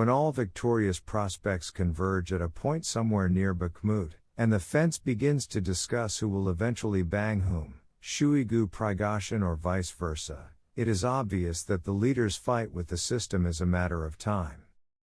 When all victorious prospects converge at a point somewhere near Bakhmut, and the fence begins to discuss who will eventually bang whom, Shoigu Prigozhin or vice versa, it is obvious that the leaders' fight with the system is a matter of time.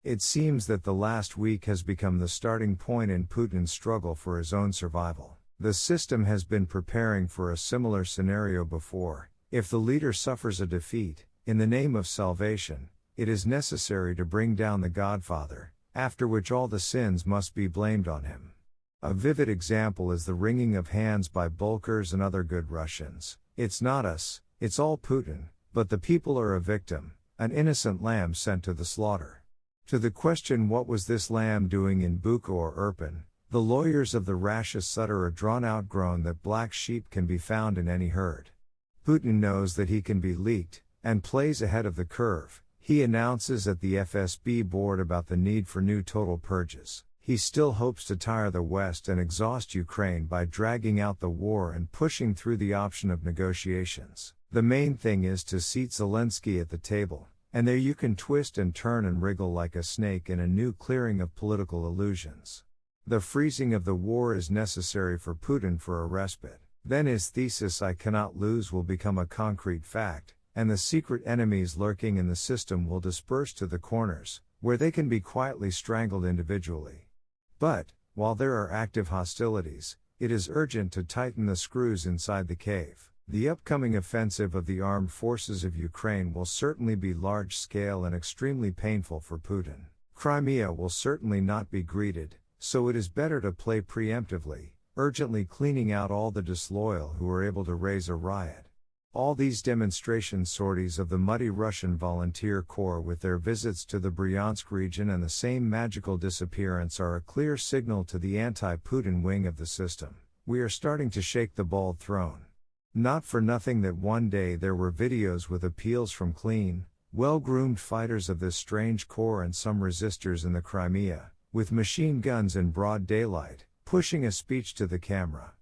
It seems that the last week has become the starting point in Putin's struggle for his own survival. The system has been preparing for a similar scenario before. If the leader suffers a defeat, in the name of salvation, it is necessary to bring down the Godfather, after which all the sins must be blamed on him. A vivid example is the wringing of hands by Bulgars and other good Russians. It's not us, it's all Putin, but the people are a victim, an innocent lamb sent to the slaughter. To the question what was this lamb doing in Bucha or Irpin, the lawyers of the rashest utter a drawn-out groan that black sheep can be found in any herd. Putin knows that he can be leaked, and plays ahead of the curve. He announces at the FSB board about the need for new total purges. He still hopes to tire the West and exhaust Ukraine by dragging out the war and pushing through the option of negotiations. The main thing is to seat Zelensky at the table, and there you can twist and turn and wriggle like a snake in a new clearing of political illusions. The freezing of the war is necessary for Putin for a respite. Then his thesis "I cannot lose" will become a concrete fact, and the secret enemies lurking in the system will disperse to the corners, where they can be quietly strangled individually. But, while there are active hostilities, it is urgent to tighten the screws inside the cave. The upcoming offensive of the armed forces of Ukraine will certainly be large-scale and extremely painful for Putin. Crimea will certainly not be greeted, so it is better to play preemptively, urgently cleaning out all the disloyal who are able to raise a riot. All these demonstration sorties of the muddy Russian volunteer corps with their visits to the Bryansk region and the same magical disappearance are a clear signal to the anti-Putin wing of the system. We are starting to shake the bald throne. Not for nothing that one day there were videos with appeals from clean, well-groomed fighters of this strange corps and some resistors in the Crimea, with machine guns in broad daylight, pushing a speech to the camera.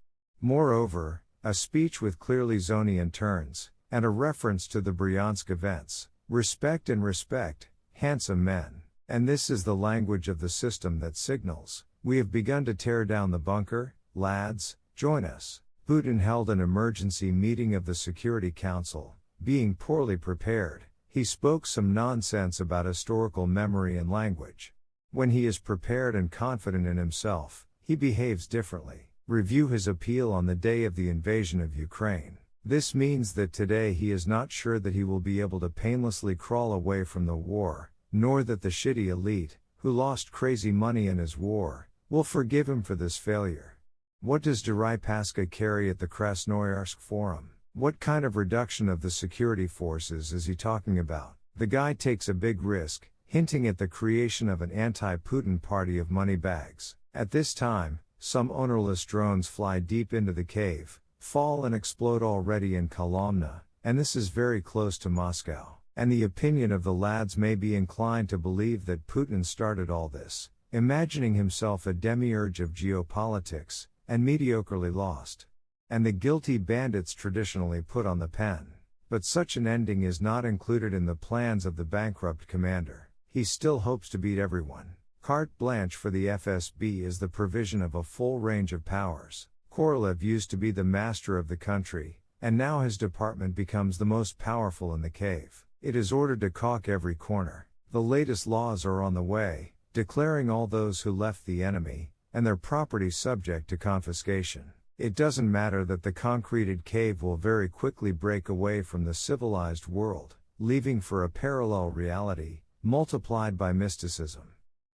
Moreover, a speech with clearly Zonian turns, and a reference to the Bryansk events. Respect and respect, handsome men. And this is the language of the system that signals, we have begun to tear down the bunker, lads, join us. Putin held an emergency meeting of the Security Council. Being poorly prepared, he spoke some nonsense about historical memory and language. When he is prepared and confident in himself, he behaves differently. Review his appeal on the day of the invasion of Ukraine. This means that today he is not sure that he will be able to painlessly crawl away from the war, nor that the shitty elite, who lost crazy money in his war, will forgive him for this failure. What does Deripaska carry at the Krasnoyarsk Forum? What kind of reduction of the security forces is he talking about? The guy takes a big risk, hinting at the creation of an anti-Putin party of moneybags. At this time, some ownerless drones fly deep into the cave, fall and explode already in Kolomna, and this is very close to Moscow. And the opinion of the lads may be inclined to believe that Putin started all this, imagining himself a demiurge of geopolitics, and mediocrely lost. And the guilty bandits traditionally put on the pen. But such an ending is not included in the plans of the bankrupt commander. He still hopes to beat everyone. Carte blanche for the FSB is the provision of a full range of powers. Korolev used to be the master of the country, and now his department becomes the most powerful in the cave. It is ordered to caulk every corner. The latest laws are on the way, declaring all those who left the enemy, and their property subject to confiscation. It doesn't matter that the concreted cave will very quickly break away from the civilized world, leaving for a parallel reality, multiplied by mysticism.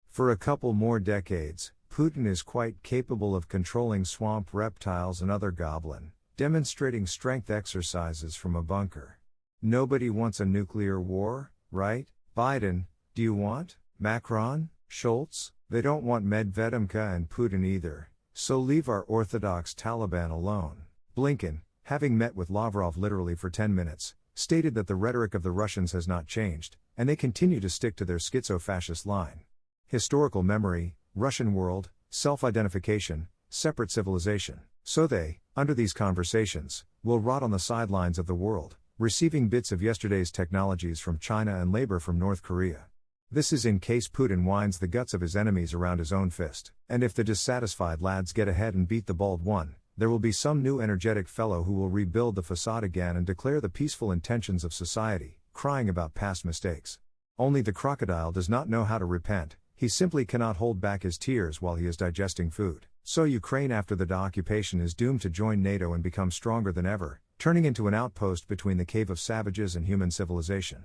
For a couple more decades, Putin is quite capable of controlling swamp reptiles and other goblin, demonstrating strength exercises from a bunker. Nobody wants a nuclear war, right? Biden, do you want? Macron? Schultz? They don't want Medvedevka and Putin either, so leave our orthodox Taliban alone. Blinken, having met with Lavrov literally for 10 minutes, stated that the rhetoric of the Russians has not changed, and they continue to stick to their schizo-fascist line. Historical memory, Russian world, self-identification, separate civilization. So they, under these conversations, will rot on the sidelines of the world, receiving bits of yesterday's technologies from China and labor from North Korea. This is in case Putin winds the guts of his enemies around his own fist. And if the dissatisfied lads get ahead and beat the bald one, there will be some new energetic fellow who will rebuild the facade again and declare the peaceful intentions of society, crying about past mistakes. Only the crocodile does not know how to repent, he simply cannot hold back his tears while he is digesting food. So Ukraine after the occupation is doomed to join NATO and become stronger than ever, turning into an outpost between the cave of savages and human civilization.